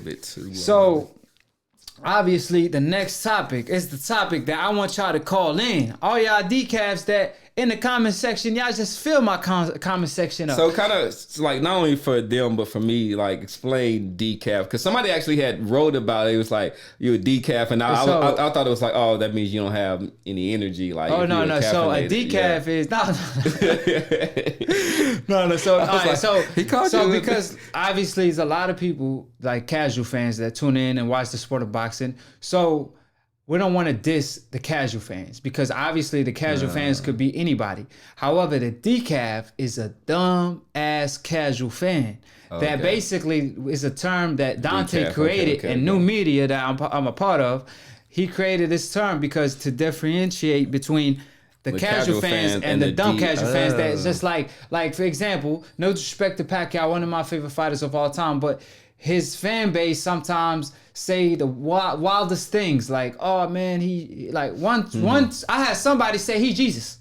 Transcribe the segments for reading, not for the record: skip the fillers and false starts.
bit too. So, obviously, the next topic is the topic that I want y'all to call in. All y'all decafs that in the comment section, y'all just fill my comment section up. So kind of like not only for them, but for me, like explain decaf. Because somebody actually had wrote about it. It was like, you're a decaf. And I thought it was like, oh, that means you don't have any energy. Like, oh, no. So a decaf is... No. So, all right, like, so, he called so you because obviously there's a lot of people, like casual fans that tune in and watch the sport of boxing. So... we don't want to diss the casual fans because obviously the casual fans could be anybody. However, the decaf is a dumb ass casual fan. Okay. That basically is a term that Dante created in new media that I'm a part of. He created this term because to differentiate between the casual fans and the dumb casual fans. That's just like for example, no disrespect to Pacquiao, one of my favorite fighters of all time, but his fan base sometimes say the wildest things like, oh man, he like once I had somebody say he Jesus.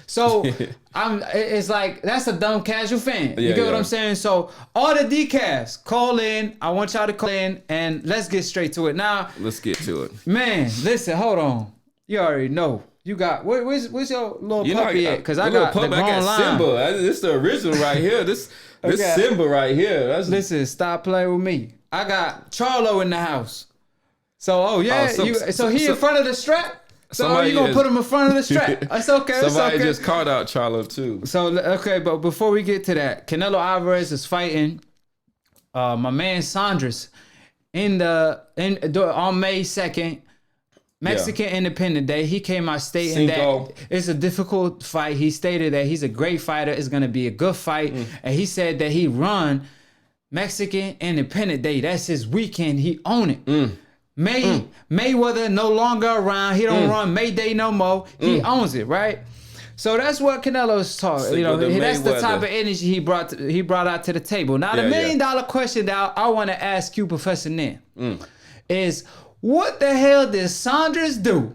So it's like, that's a dumb casual fan. You get what I'm saying? So all the decafs, call in. I want y'all to call in and let's get straight to it. Now, let's get to it. Man, listen, hold on. You already know. You got, where's your little puppy at? Because I got the grown line. Simba. This is the original right here. This Simba right here. Listen, stop playing with me. I got Charlo in the house. So, he in front of the strap? So you going to put him in front of the strap? It's okay. Somebody just called out Charlo too. So, okay, but before we get to that, Canelo Alvarez is fighting my man Saunders on May 2nd. Mexican Independent Day. He came out stating CINCO. that it's a difficult fight. He stated that he's a great fighter. It's going to be a good fight. And he said that he run Mexican Independent Day. That's his weekend. He own it. Mayweather no longer around. He don't run May Day no more. He owns it, right? So that's what Canelo's talking. That's the type of energy he brought out to the table. Now, the $1 million question that I want to ask you, Professor Nin, is what the hell did Saunders do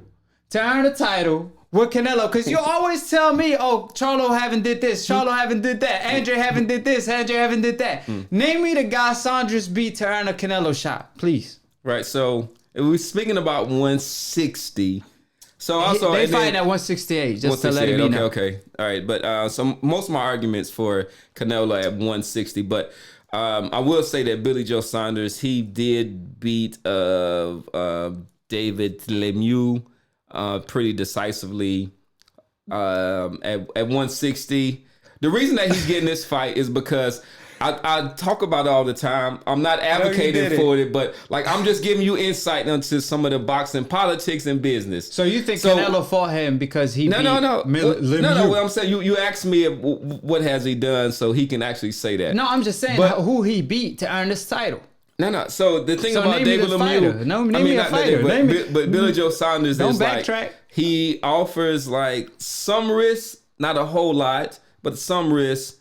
to earn a title with Canelo? Because you always tell me, oh, Charlo haven't did this, Charlo haven't did that, Andre haven't did this, Andre haven't did that. Name me the guy Saunders beat to earn a Canelo shot, please. Right, so we're speaking about 160. So also they fighting at 168, just to let it be known. Okay. All right, but so most of my arguments for Canelo at 160, but I will say that Billy Joe Saunders, he did beat David Lemieux pretty decisively at 160. The reason that he's getting this fight is because I talk about it all the time. I'm not advocating for it, but like I'm just giving you insight into some of the boxing politics and business. So you think Canelo fought him because he beat No. Lemieux? What I'm saying, you asked me what has he done, so he can actually say that. No, I'm just saying who he beat to earn this title. No. So the thing about David Lemieux, but Billy Joe Saunders is backtrack. Like he offers like some risk, not a whole lot, but some risk.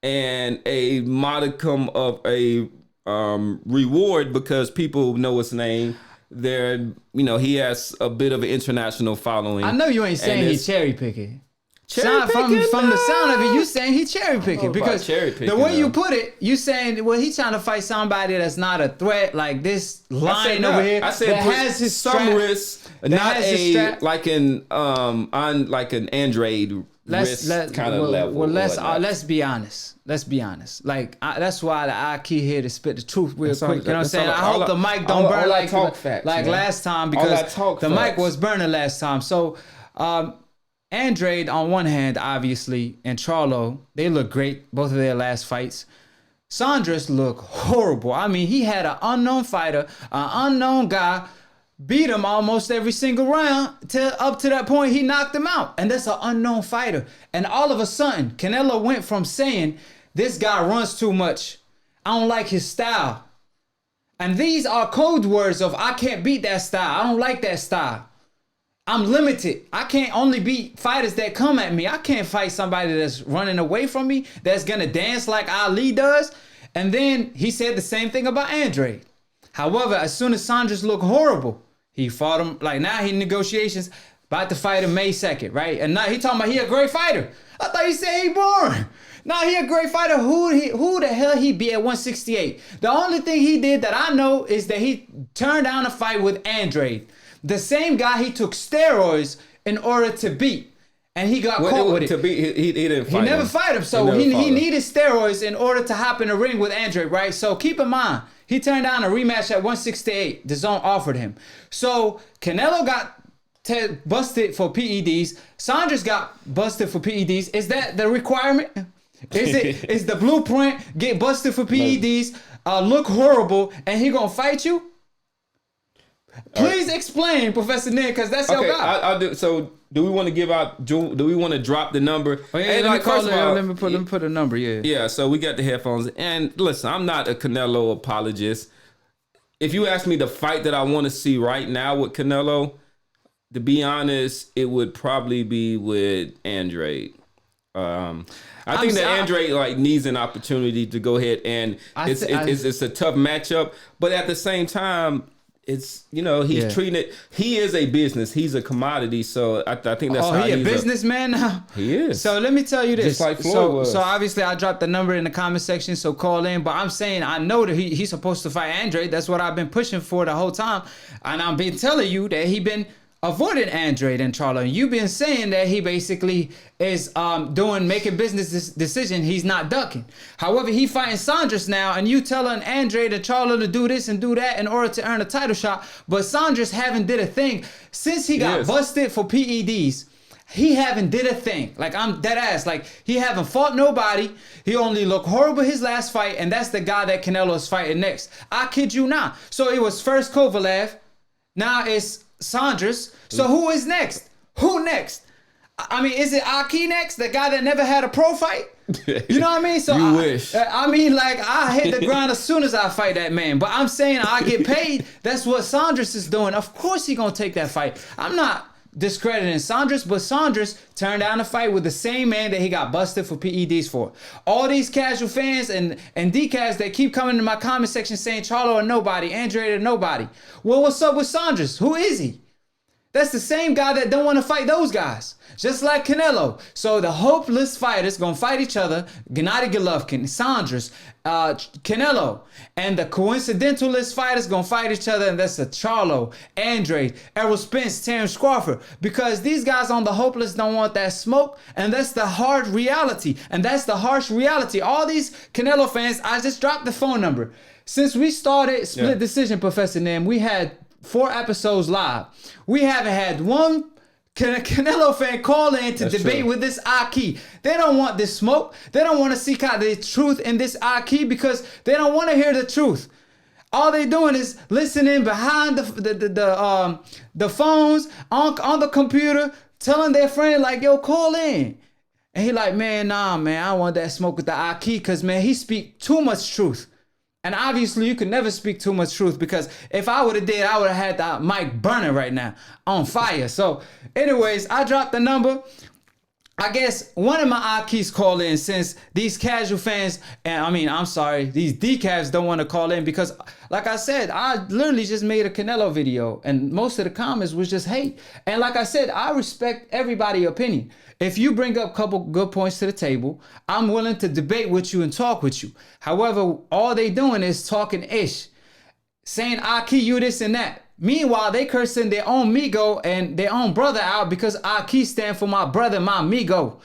And a modicum of a reward because people know his name. He has a bit of an international following. I know you ain't saying he's cherry picking. From the sound of it, you saying he cherry picking because the way you put it, you saying he's trying to fight somebody that's not a threat like this lion over here. I said that has his some risk, not like an Andrade. Let's be honest. Like that's why the AkHi here to spit the truth real quick. You know what I'm saying? I hope the mic don't burn like last time because the mic was burning last time. So Andrade on one hand, obviously, and Charlo, they look great. Both of their last fights. Saunders look horrible. I mean, he had an unknown fighter, an unknown guy, beat him almost every single round up to that point he knocked him out. And that's an unknown fighter. And all of a sudden, Canelo went from saying, this guy runs too much. I don't like his style. And these are code words of, I can't beat that style. I don't like that style. I'm limited. I can't only beat fighters that come at me. I can't fight somebody that's running away from me, that's going to dance like Ali does. And then he said the same thing about Andrade. However, as soon as Saunders looked horrible, he fought him. Like now he negotiations, about to fight him May 2nd, right? And now he talking about he a great fighter. I thought he said he boring. Nah, he a great fighter. Who the hell he be at 168? The only thing he did that I know is that he turned down a fight with Andrade, the same guy he took steroids in order to beat. And he got caught with it. To beat, he didn't fight him. He never fight him. So he needed steroids in order to hop in the ring with Andrade, right? So keep in mind, he turned down a rematch at 168. DAZN offered him. So Canelo got busted for PEDs. Saunders got busted for PEDs. Is that the requirement? Is the blueprint get busted for PEDs, look horrible, and he gonna fight you? Please explain, Professor Nin, because that's your guy. I'll do. So, do we want to give out? Do we want to drop the number? Oh, yeah, let me put a number. Yeah. Yeah. So we got the headphones, and listen, I'm not a Canelo apologist. If you ask me the fight that I want to see right now with Canelo, to be honest, it would probably be with Andrade. I think that Andrade needs an opportunity to go ahead, and it's a tough matchup, but at the same time, it's he's treating it. He is a business. He's a commodity. So I think that's how he's a businessman now. He is. So let me tell you this. Just like Floyd was. So obviously I dropped the number in the comment section. So call in. But I'm saying I know that he's supposed to fight Andrade. That's what I've been pushing for the whole time, and I've been telling you that he been avoiding Andrade and Charlo. And you've been saying that he basically is making business decision. He's not ducking. However, he fighting Saunders now, and you telling Andrade and Charlo to do this and do that in order to earn a title shot. But Saunders haven't did a thing since he got busted for PEDs. He haven't did a thing. Like, I'm dead ass. Like, he haven't fought nobody. He only looked horrible his last fight, and that's the guy that Canelo is fighting next. I kid you not. So it was first Kovalev. Now it's Saunders. So who is next? Who next? I mean, is it AkHi next? The guy that never had a pro fight? You know what I mean? So you wish. I mean, like, I hit the ground as soon as I fight that man. But I'm saying I get paid. That's what Saunders is doing. Of course he gonna take that fight. I'm not discrediting Saunders, but Saunders turned down a fight with the same man that he got busted for PEDs for. All these casual fans and decals that keep coming to my comment section saying Charlo or nobody, Andrade or nobody. Well, what's up with Saunders? Who is he? That's the same guy that don't want to fight those guys. Just like Canelo. So the hopeless fighters going to fight each other. Gennady Golovkin, Saunders, Canelo. And the coincidentalist fighters going to fight each other. And that's a Charlo, Andrade, Errol Spence, Terrence Crawford. Because these guys on the hopeless don't want that smoke. And that's the hard reality. And that's the harsh reality. All these Canelo fans, I just dropped the phone number. Since we started Split Decision, Professor Nim, we had 4 episodes live. We haven't had one Canelo fan call in to debate with this AkHi. They don't want this smoke. They don't want to seek out the truth in this AkHi because they don't want to hear the truth. All they doing is listening behind the phones on the computer, telling their friend like, "Yo, call in." And he like, "Man, nah, man, I don't want that smoke with the AkHi because, man, he speak too much truth." And obviously, you can never speak too much truth because if I would have did, I would have had the mic burning right now, on fire. So, anyways, I dropped the number. I guess one of my AkHis call in since these casual fans, these decals don't want to call in because, like I said, I literally just made a Canelo video and most of the comments was just hate. And like I said, I respect everybody's opinion. If you bring up a couple good points to the table, I'm willing to debate with you and talk with you. However, all they doing is talking ish, saying AkHi, you this and that. Meanwhile, they cursing their own Migo and their own brother out because AkHi stand for my brother, my Migo.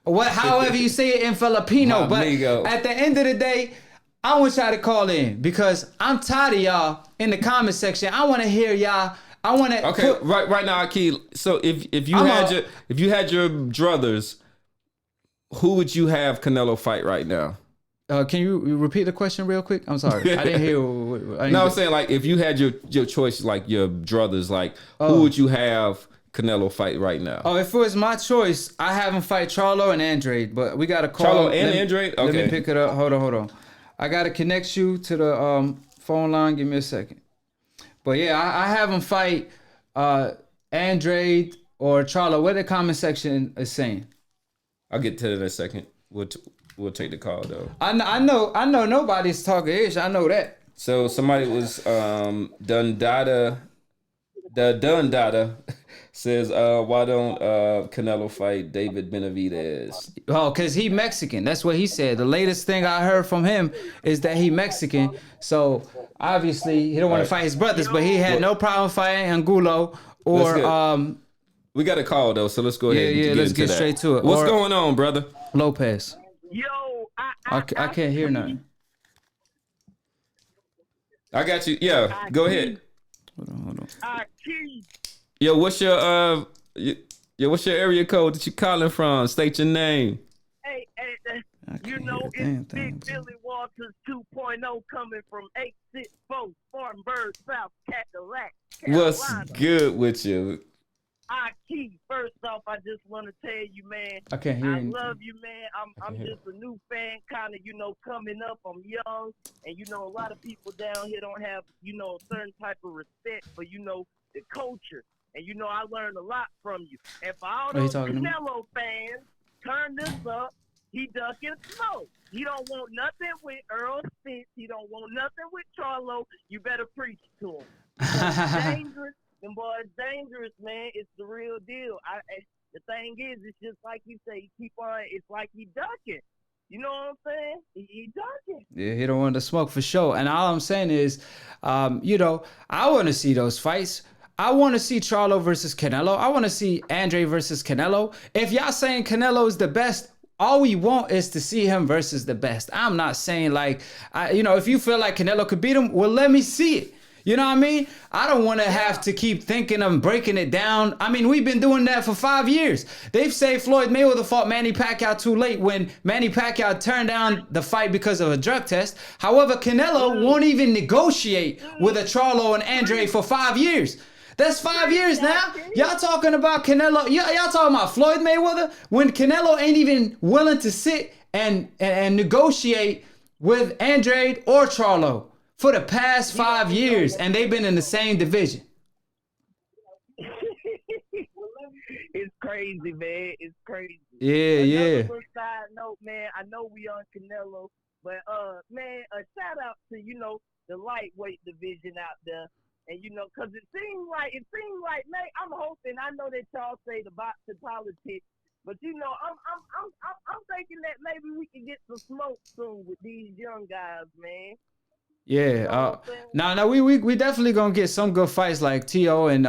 However you say it in Filipino. But at the end of the day, I want y'all to call in because I'm tired of y'all in the comment section. I want to hear y'all. I want to. Right now, AkHi. So if you had your druthers, who would you have Canelo fight right now? Can you repeat the question real quick? I'm sorry, I didn't hear. I'm saying like if you had your choice, like your druthers, like who would you have Canelo fight right now? Oh, if it was my choice, I have him fight Charlo and Andrade, but we got to call Charlo and Andrade. Okay, let me pick it up. Hold on. I got to connect you to the phone line. Give me a second. But yeah, I have him fight Andrade or Charlo. What the comment section is saying. I'll get to that in a second. We'll take the call though. I know nobody's talking ish. I know that. So somebody was Dundada. The Dundada Says, why don't Canelo fight David Benavidez? Oh, because he Mexican. That's what he said. The latest thing I heard from him is that he Mexican. So obviously he don't want to fight his brothers, but he had no problem fighting Angulo or we got a call though, so let's go ahead. Yeah, let's get straight to it. What's going on, brother? Lopez. Yo, I can't hear nothing. I got you. Yeah, go ahead. Hold on. Yo, what's your what's your area code that you calling from? State your name. Hey, you know it's Big Billy Walters 2.0 coming from 864 Spartanburg, South Cadillac, Carolina. What's good with you? AkHi, first off, I just want to tell you, man. I can't hear you. I love you, man. I'm just a new fan, kind of, coming up. I'm young, and a lot of people down here don't have, a certain type of respect for, the culture. And I learned a lot from you. And for all those Canelo fans, turn this up. He ducking smoke. He don't want nothing with Earl Spence. He don't want nothing with Charlo. You better preach to him. Dangerous. Them boys dangerous, man. It's the real deal. The thing is, it's just like you say, keep on. It's like he ducking. You know what I'm saying? He ducking. Yeah, he don't want to smoke for sure. And all I'm saying is, I want to see those fights. I want to see Charlo versus Canelo. I want to see Andrade versus Canelo. If y'all saying Canelo is the best, all we want is to see him versus the best. I'm not saying if you feel like Canelo could beat him, well, let me see it. You know what I mean? I don't want to have to keep thinking of breaking it down. I mean, we've been doing that for 5 years. They've said Floyd Mayweather fought Manny Pacquiao too late when Manny Pacquiao turned down the fight because of a drug test. However, Canelo won't even negotiate with a Charlo and Andrade for 5 years. That's 5 years now. Y'all talking about Canelo. Y'all talking about Floyd Mayweather when Canelo ain't even willing to sit and negotiate with Andrade or Charlo for the past 5 years, and they've been in the same division. It's crazy, man. It's crazy. Yeah. Side note, man. I know we on Canelo, but man, a shout out to the lightweight division out there, and because it seems like, man. I'm hoping. I know that y'all say the boxing politics, but I'm thinking that maybe we can get some smoke soon with these young guys, man. Yeah, no, we definitely gonna get some good fights like T.O. and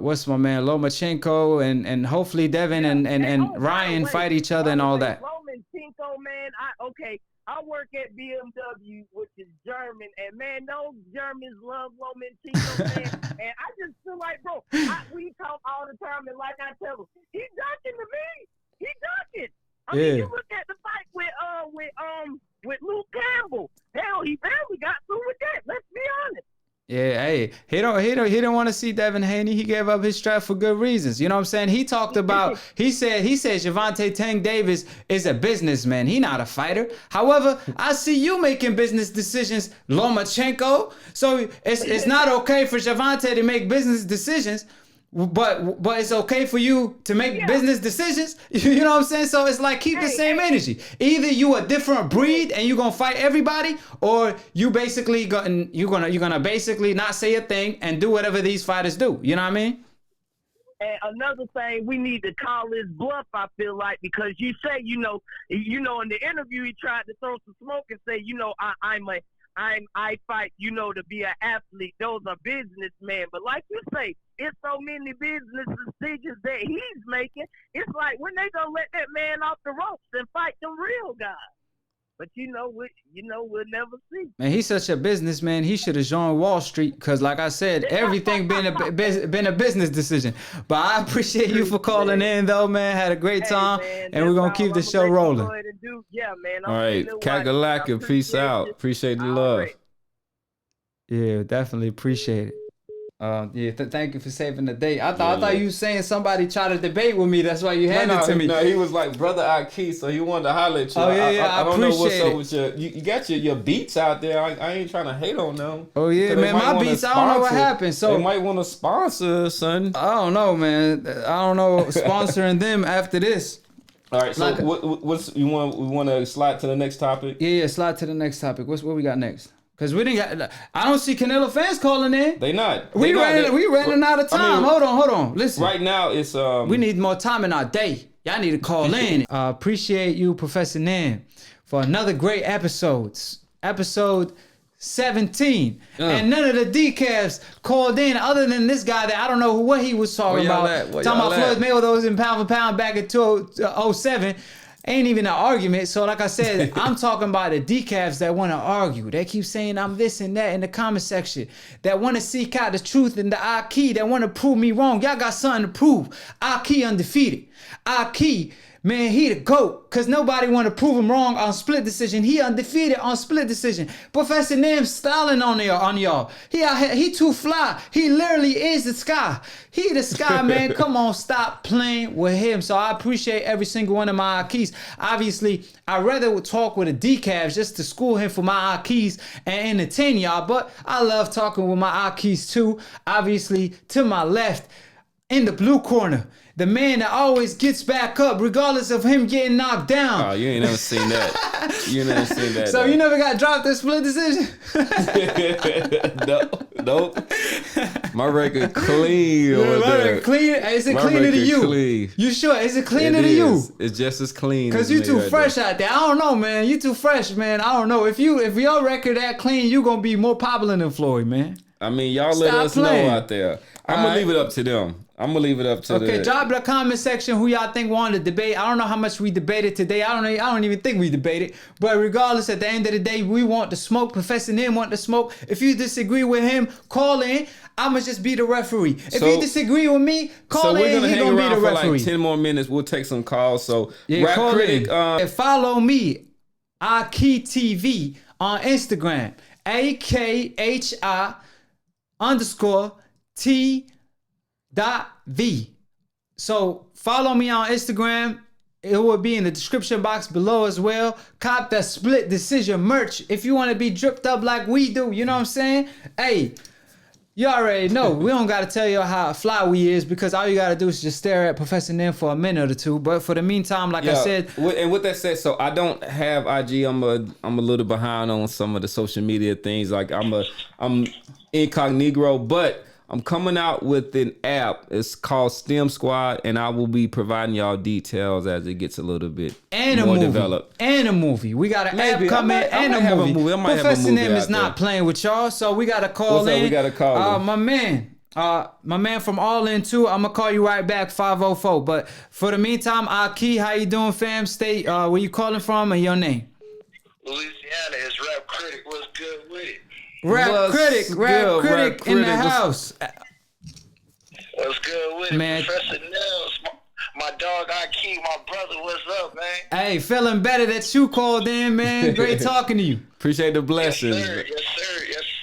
what's my man Lomachenko and hopefully Devin and Ryan fight each other and all that. Lomachenko, man, I work at BMW, which is German, and man, those Germans love Lomachenko, man. And I just feel like, bro, we talk all the time, and like I tell him, he's ducking to me. He ducking. I mean, you look at the fight with Luke Campbell. Hell, he barely got through with that. Let's be honest. Yeah, hey, he don't want to see Devin Haney. He gave up his strap for good reasons. You know what I'm saying? He talked about he said Gervonta Tank Davis is a businessman. He not a fighter. However, I see you making business decisions, Lomachenko. So it's not okay for Gervonta to make business decisions. But it's okay for you to make business decisions. You know what I'm saying? So it's like keep the same energy. Either you a different breed and you're gonna fight everybody, or you basically you're gonna basically not say a thing and do whatever these fighters do. You know what I mean? And another thing, we need to call his bluff, I feel like, because you say, in the interview he tried to throw some smoke and say, I fight, to be an athlete. Those are businessmen. But like you say, it's so many business decisions that he's making. It's like, when they gonna let that man off the ropes and fight the real guys? But we'll never see. Man, he's such a businessman. He should have joined Wall Street because, like I said, everything been a business decision. But I appreciate you for calling in, though, man. Had a great time, and we're gonna keep the show rolling. Yeah, man. All right, Kakalaka, peace out. Appreciate the love. Right. Yeah, definitely appreciate it. Thank you for saving the day. I thought you were saying somebody tried to debate with me. That's why you handed it to me. No, he was like, brother AkHi, so he wanted to holler at you. Oh, yeah, I don't know what's up with you got your beats out there. I ain't trying to hate on them. Oh, yeah, man, my beats, I don't know what happened. So they might want to sponsor, son. I don't know, man. I don't know sponsoring them after this. All right, so what's we want to slide to the next topic? Yeah, slide to the next topic. What we got next? Because we didn't got. I don't see Canelo fans calling in. They not. We running out of time. Hold on. Listen. Right now it's we need more time in our day. Y'all need to call in. Appreciate you, Professor Nam, for another great episode 17. And none of the decafs called in other than this guy that I don't know what he was talking about. Talking about Floyd Mayweather was in pound for pound back in 2007. Ain't even an argument. So like I said, I'm talking about the decafs that want to argue. They keep saying I'm this and that in the comment section. That want to seek out the truth in the AkHi. That want to prove me wrong. Y'all got something to prove. AkHi undefeated. AkHi, man, he the GOAT. Because nobody want to prove him wrong on split decision. He undefeated on split decision. Professor Nam styling on y'all. He too fly. He literally is the sky. He the sky, man. Come on, stop playing with him. So I appreciate every single one of my AkHis. Obviously, I'd rather talk with a decaf just to school him for my AkHis and entertain y'all. But I love talking with my AkHis too. Obviously, to my left, in the blue corner, the man that always gets back up regardless of him getting knocked down. Oh, you ain't never seen that. So you never got dropped in split decision? Nope. My record clean over there. Clean? Is it cleaner to you? Clean. You sure? Is it cleaner to you? It's just as clean. Because you too fresh out there. I don't know, man. You too fresh, man. I don't know. If your record that clean, you gonna be more popular than Floyd, man. I mean, y'all let us know out there. I'm gonna leave it up to them. Okay, drop the comment section who y'all think won the debate. I don't know how much we debated today. I don't even think we debated. But regardless, at the end of the day, we want the smoke. Professor Nam want the smoke. If you disagree with him, call in. I'ma just be the referee. If you disagree with me, call in. He gonna be the referee. For like 10 more minutes. We'll take some calls. So Rap Critic, follow me, AkHi TV on Instagram. AkHi_T.V. So follow me on Instagram. It will be in the description box below as well. Cop that split decision merch if you want to be dripped up like we do. You know what I'm saying? Hey, you already know. We don't got to tell you how fly we is because all you got to do is just stare at Professor Nam for a minute or two. But for the meantime, like I said. And with that said, so I don't have IG. I'm a little behind on some of the social media things. Like I'm incognito, but I'm coming out with an app. It's called STEM Squad, and I will be providing y'all details as it gets a little bit more developed. And a movie. We got an app coming and a movie. Professor Nam is not playing with y'all, so we got to call in. We got to call in. My man from All In too. I'm gonna call you right back, 504. But for the meantime, AkHi, how you doing, fam? State where you calling from and your name. Louisiana is Rap Critic. What's good with it? Rap Critic in the house. What's good with it, man? Professor Nels, my dog AkHi, my brother. What's up, man? Hey, feeling better that you called in, man. Great talking to you. Appreciate the blessings. Yes,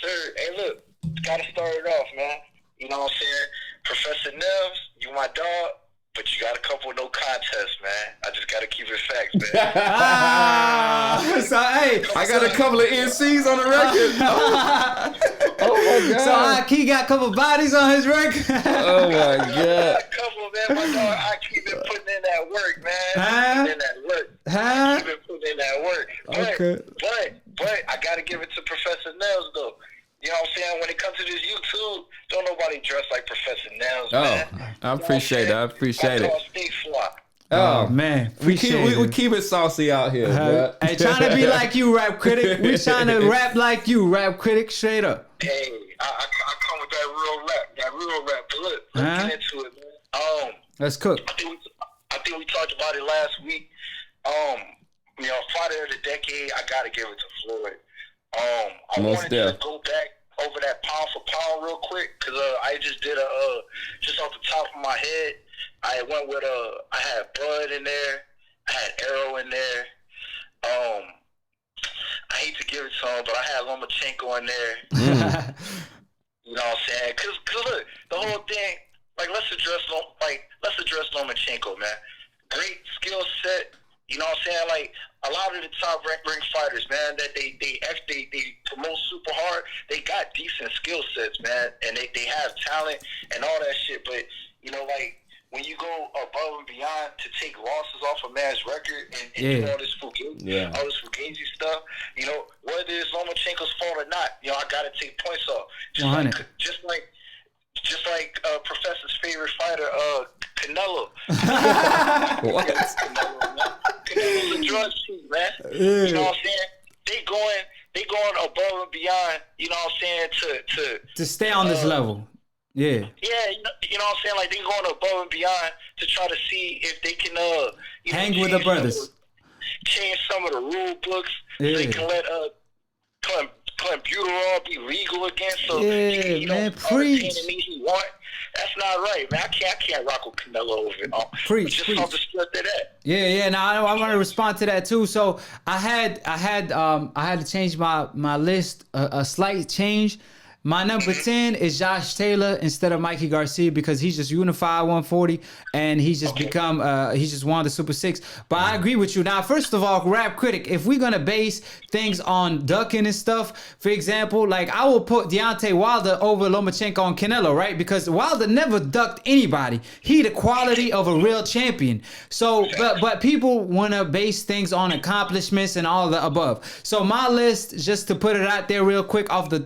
sir. Hey, look, gotta start it off, man. You know what I'm saying? Professor Nels, you my dog. But you got a couple no contest, man. I just got to keep it facts, man. So, hey, I got a couple of NCs on the record. Oh my God. So, AkHi got a couple bodies on his record. Oh, my God. A couple, man. My dog, AkHi been putting in that work, man. Putting in that work. He been putting in that work. But I got to give it to Professor Nels, though. You know what I'm saying? When it comes to this YouTube, don't nobody dress like Professor Nels, man. I appreciate it. Stay fly. Oh man, we keep it saucy out here, bro. Hey, trying to be like you, Rap Critic. We trying to rap like you, Rap Critic. Straight up. Hey, I come with that real rap. But look, let's get into it, man. Let's cook. I think we talked about it last week. Fighter of the decade. I gotta give it to Floyd. I wanted to go back over that pound for pound real quick because I just did just off the top of my head. I went with I had Bud in there, I had Arrow in there. I hate to give it to him, but I had Lomachenko in there. You know what I'm saying? Cause look, the whole thing. Like let's address Lomachenko, man. Great skill set. You know what I'm saying? Like a lot of the top ring fighters, man, that they promote super hard. They got decent skill sets, man, and they have talent and all that shit. But like when you go above and beyond to take losses off a man's record and do all this fugazi stuff, you know, whether it's Lomachenko's fault or not, you know, I gotta take points off. Just like Professor's favorite fighter, Canelo. What? Canelo's a drug cheat, man. You know what I'm saying? They going above and beyond, you know what I'm saying, to stay on this level. Yeah. Yeah, you know what I'm saying? Like, they going above and beyond to try to see if they can hang with the brothers. Change some of the rule books so they can let clenbuterol be legal again, so he can, preach. He want. That's not right, man. I can't rock with Canelo over it. Preach. Off the strength of that. Yeah. Now I want to respond to that too. So I had to change my list, a slight change. My number 10 is Josh Taylor instead of Mikey Garcia because he's just unified 140 and he's just become he's just won the Super 6. But I agree with you. Now, first of all, Rap Critic, if we're gonna base things on ducking and stuff, for example, like I will put Deontay Wilder over Lomachenko and Canelo, right? Because Wilder never ducked anybody. He the quality of a real champion. So, but people wanna base things on accomplishments and all the above. So my list, just to put it out there real quick off the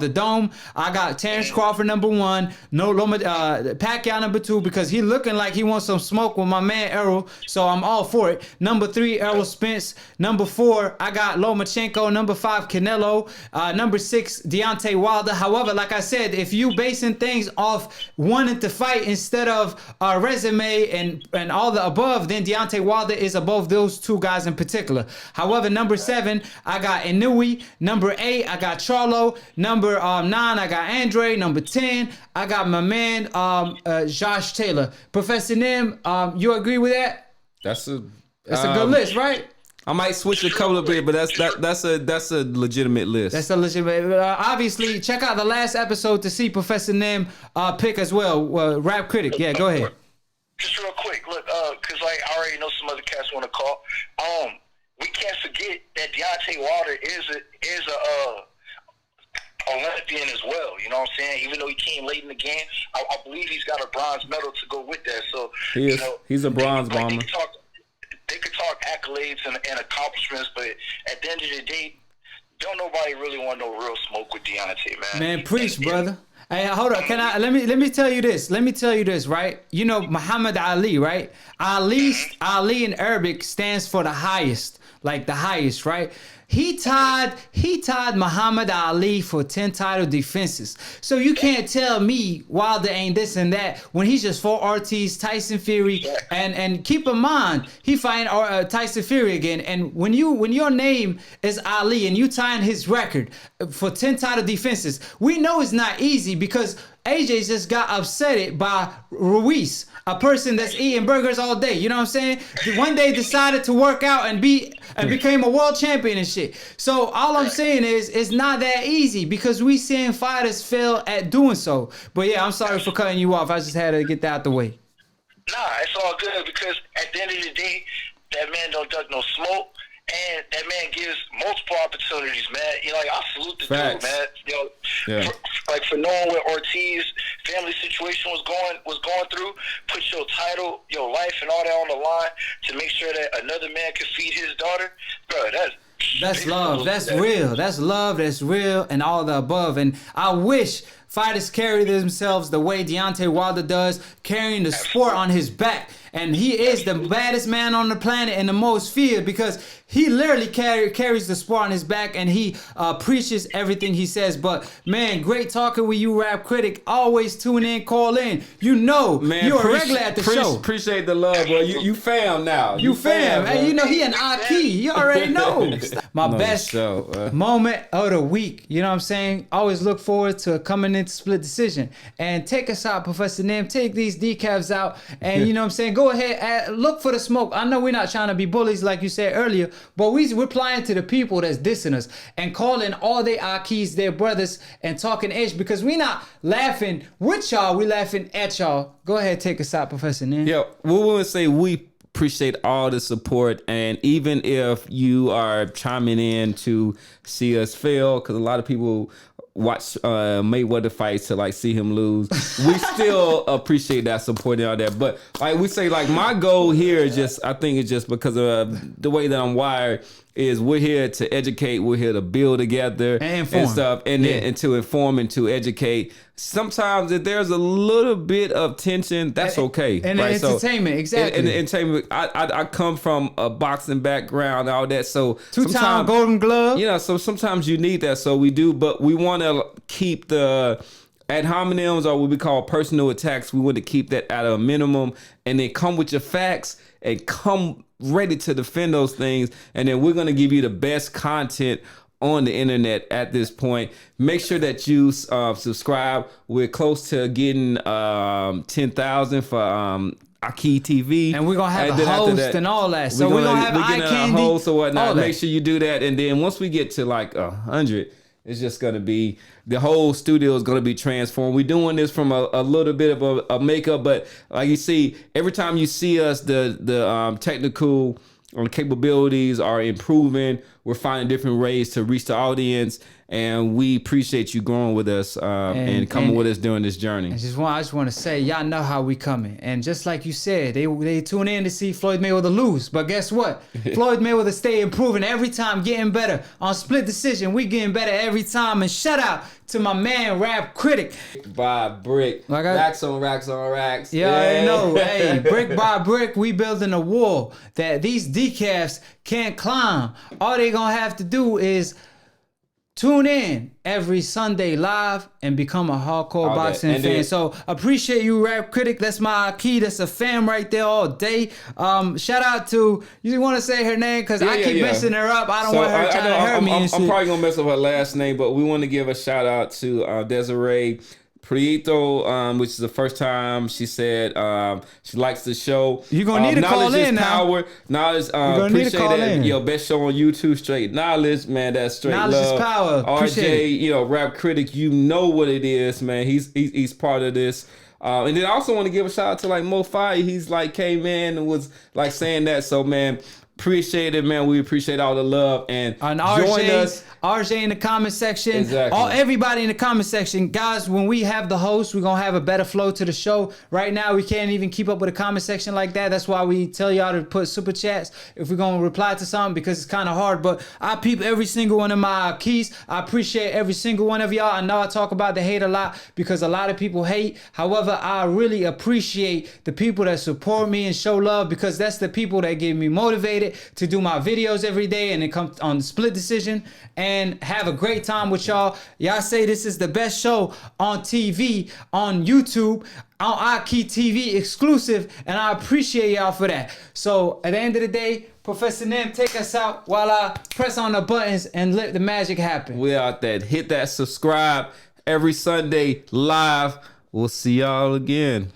dome, I got Terrence Crawford number 1, Pacquiao number 2 because he looking like he wants some smoke with my man Errol, so I'm all for it. Number 3, Errol Spence. Number 4, I got Lomachenko. Number 5, Canelo. Number 6, Deontay Wilder. However, like I said, if you basing things off wanting to fight instead of a resume and all the above, then Deontay Wilder is above those two guys in particular. However, number 7, I got Inouye. Number 8, I got Charlo. Number 9, I got Andrade. Number 10, I got my man Josh Taylor. Professor Nim, you agree with that? That's a good list, right? I might switch a couple of bit, but that's a legitimate list. That's a legitimate. Obviously, check out the last episode to see Professor Nim pick as well. Rap Critic, yeah, go ahead. Just real quick, look, because like I already know some other cats want to call. We can't forget that Deontay Wilder is a Olympian as well, you know what I'm saying? Even though he came late in the game, I believe he's got a bronze medal to go with that. So he's a bronze bomber. They could talk accolades and accomplishments, but at the end of the day, don't nobody really want no real smoke with Deontay, man. Man, preach, brother. Hey, hold on. Let me tell you this. Let me tell you this, right? You know Muhammad Ali, right? Ali in Arabic stands for the highest, like the highest, right? He tied Muhammad Ali for 10 title defenses. So you can't tell me Wilder ain't this and that when he just fought Ortiz, Tyson Fury, and keep in mind he fighting Tyson Fury again. And when your name is Ali and you tying his record for 10 title defenses, we know it's not easy because AJ just got upset by Ruiz, a person that's eating burgers all day. You know what I'm saying? One day decided to work out and became a world champion and shit. So all I'm saying is it's not that easy because we seeing fighters fail at doing so. But yeah, I'm sorry for cutting you off. I just had to get that out the way. Nah, it's all good because at the end of the day, that man don't duck no smoke. And that man gives multiple opportunities, man. You know, like, I salute the dude, man. You know, for knowing what Ortiz family situation was going through, put your title, your life, and all that on the line to make sure that another man could feed his daughter, bro. That's love. That's real. That's love. That's real, and all the above. And I wish fighters carry themselves the way Deontay Wilder does, carrying the sport on his back. And he is the baddest man on the planet and the most feared because he literally carries the sport on his back and he preaches everything he says. But, man, great talking with you, Rap Critic. Always tune in, call in. You know, man, you're a regular at the show. Appreciate the love, bro. You fam now. You fam. Hey, you know, he an AkHi. You already know. My best moment of the week. You know what I'm saying? Always look forward to coming into Split Decision. And take us out, Professor Nim. Take these decals out. And, you know what I'm saying? Go ahead, look for the smoke. I know we're not trying to be bullies like you said earlier, but we're replying to the people that's dissing us and calling all their AkHis their brothers and talking ish because we not laughing with y'all, we laughing at y'all. Go ahead, take us out, Professor Nin. Yeah, we want to say we appreciate all the support, and even if you are chiming in to see us fail, because a lot of people watch Mayweather fights to like see him lose. We still appreciate that support and all that. But like we say, like my goal here is just, I think it's just because of the way that I'm wired, is we're here to educate, we're here to build together and stuff, and then and to inform and to educate. Sometimes if there's a little bit of tension, that's okay. And right? entertainment, exactly. And entertainment. I come from a boxing background, all that. So two-time Golden Glove. Yeah, so sometimes you need that. So we do, but we want to keep the ad hominems, or what we call personal attacks. We want to keep that at a minimum, and then come with your facts and come ready to defend those things. And then we're going to give you the best content on the internet at this point. Make sure that you subscribe. We're close to getting 10,000 for AkHi TV, and we're gonna have a host and all that. So we're gonna have a host or whatnot. Make sure you do that, and then once we get to like 100, it's just gonna be, the whole studio is gonna be transformed. We're doing this from a little bit of a makeup, but like you see, every time you see us, the technical capabilities are improving. We're finding different ways to reach the audience, and we appreciate you growing with us and coming with us during this journey. I just want to say, y'all know how we coming, and just like you said, they tune in to see Floyd Mayweather lose, but guess what? Floyd Mayweather stay improving every time, getting better. On Split Decision, we getting better every time. And shout out to my man, Rap Critic. By brick, racks on racks on racks. Yeah, I know. Hey, brick by brick, we building a wall that these decafs can't climb. All they gonna have to do is tune in every Sunday live and become a hardcore boxing fan. Then, so appreciate you, Rap Critic. That's my AkHi. That's a fam right there all day. Shout out to, you want to say her name? Because I keep messing her up. I don't want her trying to hurt me and shit. I'm probably going to mess up her last name, but we want to give a shout out to Desiree Prieto, which is the first time she said she likes the show. You're going to need to call in now. Power. Knowledge, appreciate that. Yo, best show on YouTube, straight knowledge, man. That's straight knowledge love. Knowledge is power. RJ, Rap Critic, you know what it is, man. He's part of this. And then I also want to give a shout out to like Mo Fire. He's like came in and was like saying that. So, man, appreciate it, man. We appreciate all the love, and join us. RJ in the comment section. Exactly. Everybody in the comment section. Guys, when we have the host, we're going to have a better flow to the show. Right now, we can't even keep up with the comment section like that. That's why we tell y'all to put super chats if we're going to reply to something, because it's kind of hard. But I peep every single one of my keys. I appreciate every single one of y'all. I know I talk about the hate a lot because a lot of people hate. However, I really appreciate the people that support me and show love, because that's the people that get me motivated to do my videos every day and it comes on Split Decision and have a great time with y'all. Y'all say this is the best show on TV, on YouTube, on AkHi TV exclusive, and I appreciate y'all for that. So at the end of the day, Professor Nim, take us out while I press on the buttons and let the magic happen. We out there. Hit that subscribe every Sunday live. We'll see y'all again.